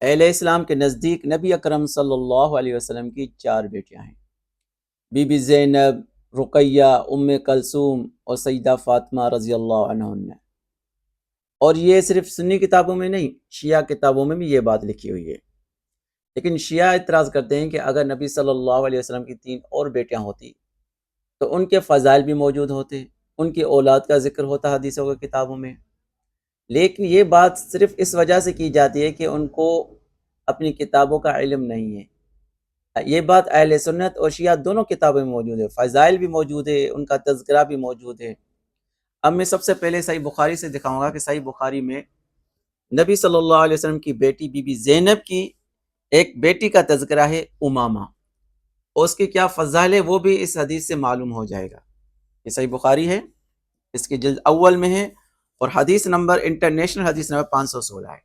اہل اسلام کے نزدیک نبی اکرم صلی اللہ علیہ وسلم کی 4 بیٹیاں ہیں، بی بی زینب، رقیہ، ام کلثوم اور سیدہ فاطمہ رضی اللہ عنہن۔ اور یہ صرف سنی کتابوں میں نہیں، شیعہ کتابوں میں بھی یہ بات لکھی ہوئی ہے۔ لیکن شیعہ اعتراض کرتے ہیں کہ اگر نبی صلی اللہ علیہ وسلم کی 3 اور بیٹیاں ہوتی تو ان کے فضائل بھی موجود ہوتے، ان کی اولاد کا ذکر ہوتا حدیثوں کی کتابوں میں۔ لیکن یہ بات صرف اس وجہ سے کی جاتی ہے کہ ان کو اپنی کتابوں کا علم نہیں ہے۔ یہ بات اہل سنت اور شیعہ دونوں کتابوں میں موجود ہے، فضائل بھی موجود ہے، ان کا تذکرہ بھی موجود ہے۔ اب میں سب سے پہلے صحیح بخاری سے دکھاؤں گا کہ صحیح بخاری میں نبی صلی اللہ علیہ وسلم کی بیٹی بی بی زینب کی ایک بیٹی کا تذکرہ ہے امامہ، اور اس کی کیا فضائل ہے وہ بھی اس حدیث سے معلوم ہو جائے گا۔ یہ صحیح بخاری ہے، اس کی جلد اول میں ہے، اور حدیث نمبر انٹرنیشنل حدیث نمبر 516 ہے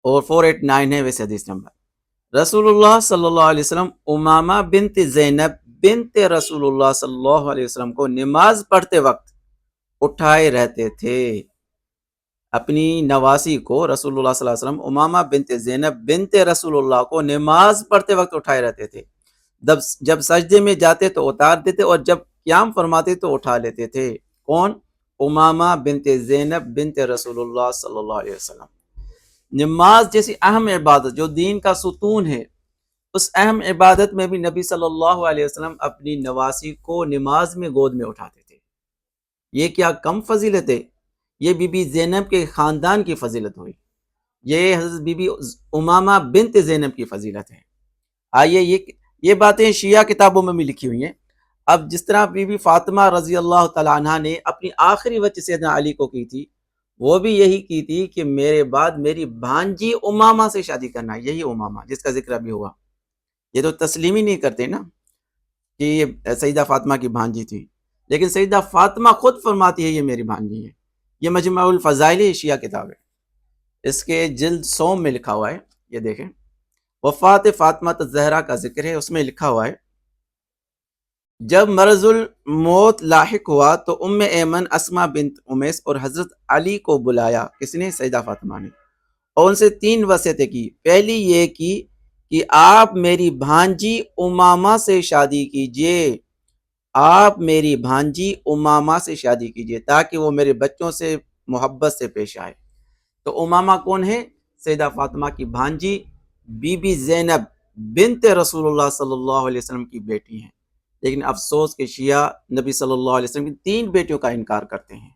اور 489 ہے ویسے حدیث نمبر۔ رسول اللہ صلی اللہ علیہ وسلم امامہ بنت زینب بنت رسول اللہ صلی اللہ علیہ وسلم کو نماز پڑھتے وقت اٹھائے رہتے تھے۔ اپنی نواسی کو رسول اللہ صلی اللہ علیہ وسلم امامہ بنت زینب بنت رسول اللہ کو نماز پڑھتے وقت اٹھائے رہتے تھے۔ جب سجدے میں جاتے تو اتار دیتے اور جب قیام فرماتے تو اٹھا لیتے تھے۔ کون؟ امامہ بنت زینب بنت رسول اللہ صلی اللہ علیہ وسلم۔ نماز جیسی اہم عبادت جو دین کا ستون ہے، اس اہم عبادت میں بھی نبی صلی اللہ علیہ وسلم اپنی نواسی کو نماز میں گود میں اٹھاتے تھے۔ یہ کیا کم فضیلت ہے؟ یہ بی بی زینب کے خاندان کی فضیلت ہوئی، یہ حضرت بی بی امامہ بنت زینب کی فضیلت ہے۔ آئیے یہ باتیں شیعہ کتابوں میں بھی لکھی ہوئی ہیں۔ اب جس طرح بی بی فاطمہ رضی اللہ تعالیٰ عنہ نے اپنی آخری وصیت سیدنا علی کو کی تھی، وہ بھی یہی کی تھی کہ میرے بعد میری بھانجی امامہ سے شادی کرنا۔ یہی امامہ جس کا ذکر ابھی ہوا، یہ تو تسلیم ہی نہیں کرتے نا کہ یہ سیدہ فاطمہ کی بھانجی تھی، لیکن سیدہ فاطمہ خود فرماتی ہے یہ میری بھانجی ہے۔ یہ مجمع الفضائل شیعہ کتاب ہے، اس کے جلد 100 میں لکھا ہوا ہے، یہ دیکھیں۔ وفات فاطمہ الزہرا کا ذکر ہے، اس میں لکھا ہوا ہے جب مرض الموت لاحق ہوا تو ام ایمن اسماء بنت امیس اور حضرت علی کو بلایا، کس نے؟ سیدہ فاطمہ نے، اور ان سے 3 وصیتیں کی۔ پہلی یہ کی کہ آپ میری بھانجی امامہ سے شادی کیجئے، آپ میری بھانجی امامہ سے شادی کیجئے تاکہ وہ میرے بچوں سے محبت سے پیش آئے۔ تو امامہ کون ہے؟ سیدہ فاطمہ کی بھانجی بی بی زینب بنت رسول اللہ صلی اللہ علیہ وسلم کی بیٹی ہیں۔ لیکن افسوس کہ شیعہ نبی صلی اللہ علیہ وسلم کی 3 بیٹیوں کا انکار کرتے ہیں۔